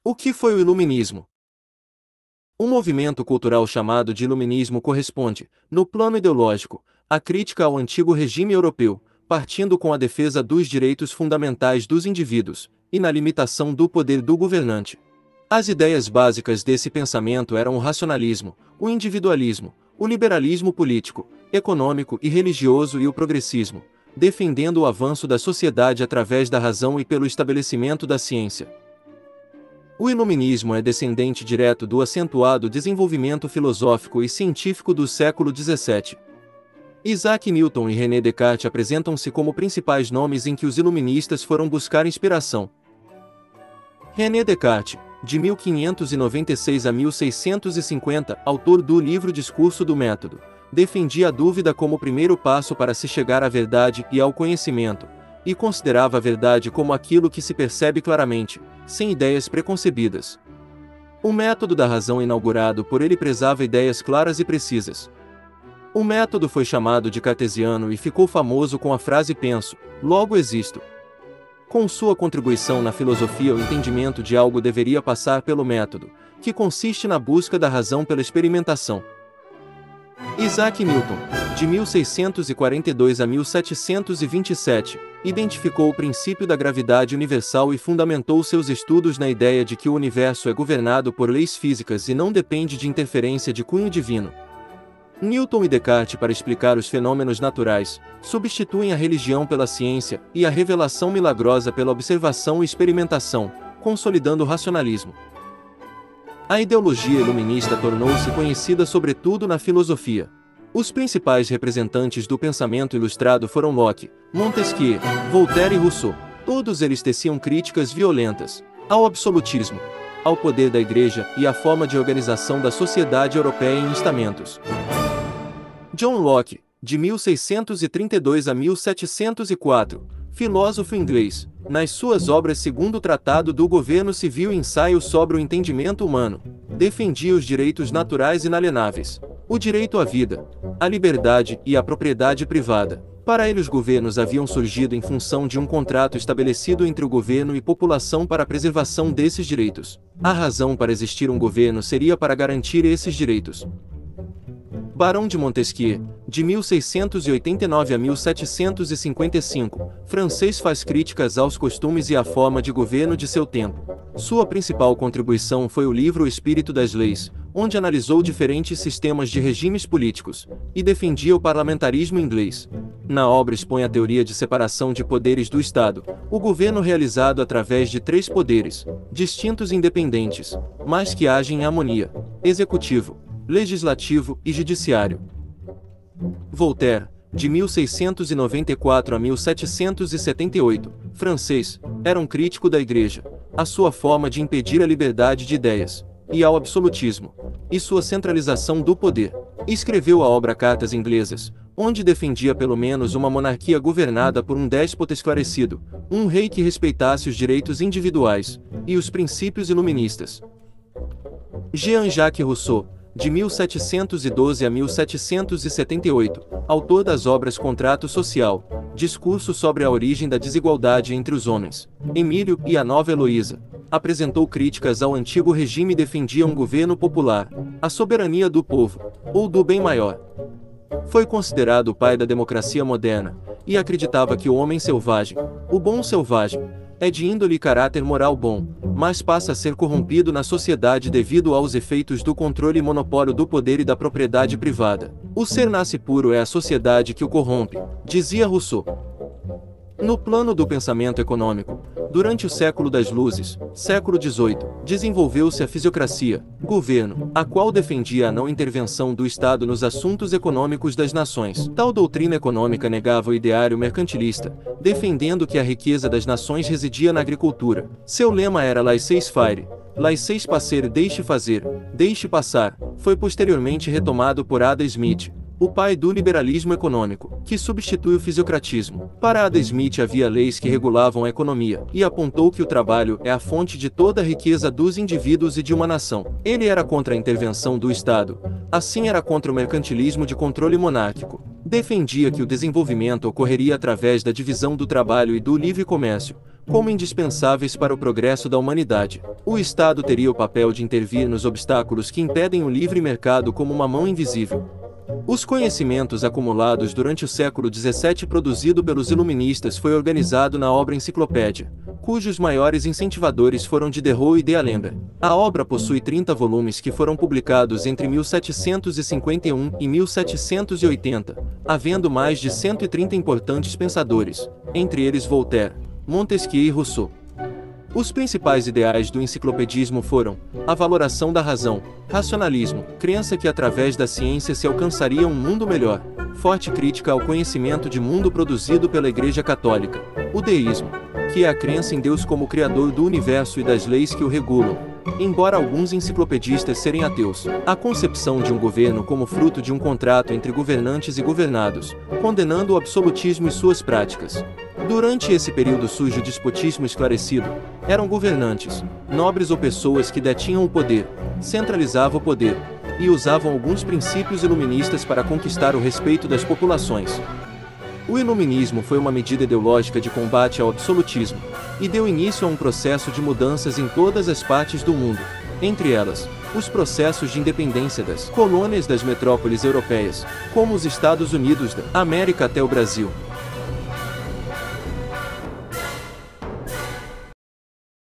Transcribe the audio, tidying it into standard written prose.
O que foi o Iluminismo? Um movimento cultural chamado de Iluminismo corresponde, no plano ideológico, à crítica ao antigo regime europeu, partindo com a defesa dos direitos fundamentais dos indivíduos, e na limitação do poder do governante. As ideias básicas desse pensamento eram o racionalismo, o individualismo, o liberalismo político, econômico e religioso e o progressismo, defendendo o avanço da sociedade através da razão e pelo estabelecimento da ciência. O Iluminismo é descendente direto do acentuado desenvolvimento filosófico e científico do século XVII. Isaac Newton e René Descartes apresentam-se como principais nomes em que os iluministas foram buscar inspiração. René Descartes, de 1596 a 1650, autor do livro Discurso do Método, defendia a dúvida como o primeiro passo para se chegar à verdade e ao conhecimento, e considerava a verdade como aquilo que se percebe claramente, sem ideias preconcebidas. O método da razão inaugurado por ele prezava ideias claras e precisas. O método foi chamado de cartesiano e ficou famoso com a frase penso, logo existo. Com sua contribuição na filosofia, o entendimento de algo deveria passar pelo método, que consiste na busca da razão pela experimentação. Isaac Newton, de 1642 a 1727, identificou o princípio da gravidade universal e fundamentou seus estudos na ideia de que o universo é governado por leis físicas e não depende de interferência de cunho divino. Newton e Descartes, para explicar os fenômenos naturais, substituem a religião pela ciência e a revelação milagrosa pela observação e experimentação, consolidando o racionalismo. A ideologia iluminista tornou-se conhecida sobretudo na filosofia. Os principais representantes do pensamento ilustrado foram Locke, Montesquieu, Voltaire e Rousseau. Todos eles teciam críticas violentas ao absolutismo, ao poder da Igreja e à forma de organização da sociedade europeia em estamentos. John Locke, de 1632 a 1704, filósofo inglês, nas suas obras segundo o Tratado do Governo Civil e Ensaio sobre o Entendimento Humano, defendia os direitos naturais inalienáveis, o direito à vida, à liberdade e à propriedade privada. Para ele, os governos haviam surgido em função de um contrato estabelecido entre o governo e população para a preservação desses direitos. A razão para existir um governo seria para garantir esses direitos. Barão de Montesquieu, de 1689 a 1755, francês, faz críticas aos costumes e à forma de governo de seu tempo. Sua principal contribuição foi o livro O Espírito das Leis, onde analisou diferentes sistemas de regimes políticos, e defendia o parlamentarismo inglês. Na obra expõe a teoria de separação de poderes do Estado, o governo realizado através de três poderes, distintos e independentes, mas que agem em harmonia: executivo, legislativo e judiciário. Voltaire, de 1694 a 1778, francês, era um crítico da Igreja, a sua forma de impedir a liberdade de ideias, e ao absolutismo, e sua centralização do poder. Escreveu a obra Cartas Inglesas, onde defendia pelo menos uma monarquia governada por um déspota esclarecido, um rei que respeitasse os direitos individuais, e os princípios iluministas. Jean-Jacques Rousseau, de 1712 a 1778, autor das obras Contrato Social, Discurso sobre a Origem da Desigualdade entre os Homens, Emílio e a Nova Heloísa, apresentou críticas ao antigo regime e defendia um governo popular, a soberania do povo, ou do bem maior. Foi considerado o pai da democracia moderna, e acreditava que o homem selvagem, o bom selvagem, é de índole e caráter moral bom, mas passa a ser corrompido na sociedade devido aos efeitos do controle e monopólio do poder e da propriedade privada. O ser nasce puro, é a sociedade que o corrompe, dizia Rousseau. No plano do pensamento econômico, durante o século das luzes, século XVIII, desenvolveu-se a fisiocracia, governo, a qual defendia a não intervenção do Estado nos assuntos econômicos das nações. Tal doutrina econômica negava o ideário mercantilista, defendendo que a riqueza das nações residia na agricultura. Seu lema era laissez-faire, laissez-passer, deixe fazer, deixe passar. Foi posteriormente retomado por Adam Smith, o pai do liberalismo econômico, que substitui o fisiocratismo. Para Adam Smith havia leis que regulavam a economia, e apontou que o trabalho é a fonte de toda a riqueza dos indivíduos e de uma nação. Ele era contra a intervenção do Estado, assim era contra o mercantilismo de controle monárquico. Defendia que o desenvolvimento ocorreria através da divisão do trabalho e do livre comércio, como indispensáveis para o progresso da humanidade. O Estado teria o papel de intervir nos obstáculos que impedem o livre mercado como uma mão invisível. Os conhecimentos acumulados durante o século XVII produzido pelos iluministas foi organizado na obra Enciclopédia, cujos maiores incentivadores foram Diderot e D'Alembert. A obra possui 30 volumes que foram publicados entre 1751 e 1780, havendo mais de 130 importantes pensadores, entre eles Voltaire, Montesquieu e Rousseau. Os principais ideais do enciclopedismo foram a valoração da razão, racionalismo, crença que através da ciência se alcançaria um mundo melhor, forte crítica ao conhecimento de mundo produzido pela Igreja Católica, o deísmo, que é a crença em Deus como Criador do universo e das leis que o regulam, embora alguns enciclopedistas serem ateus, a concepção de um governo como fruto de um contrato entre governantes e governados, condenando o absolutismo e suas práticas. Durante esse período surge o despotismo esclarecido. Eram governantes, nobres ou pessoas que detinham o poder, centralizavam o poder, e usavam alguns princípios iluministas para conquistar o respeito das populações. O iluminismo foi uma medida ideológica de combate ao absolutismo, e deu início a um processo de mudanças em todas as partes do mundo, entre elas, os processos de independência das colônias das metrópoles europeias, como os Estados Unidos da América até o Brasil.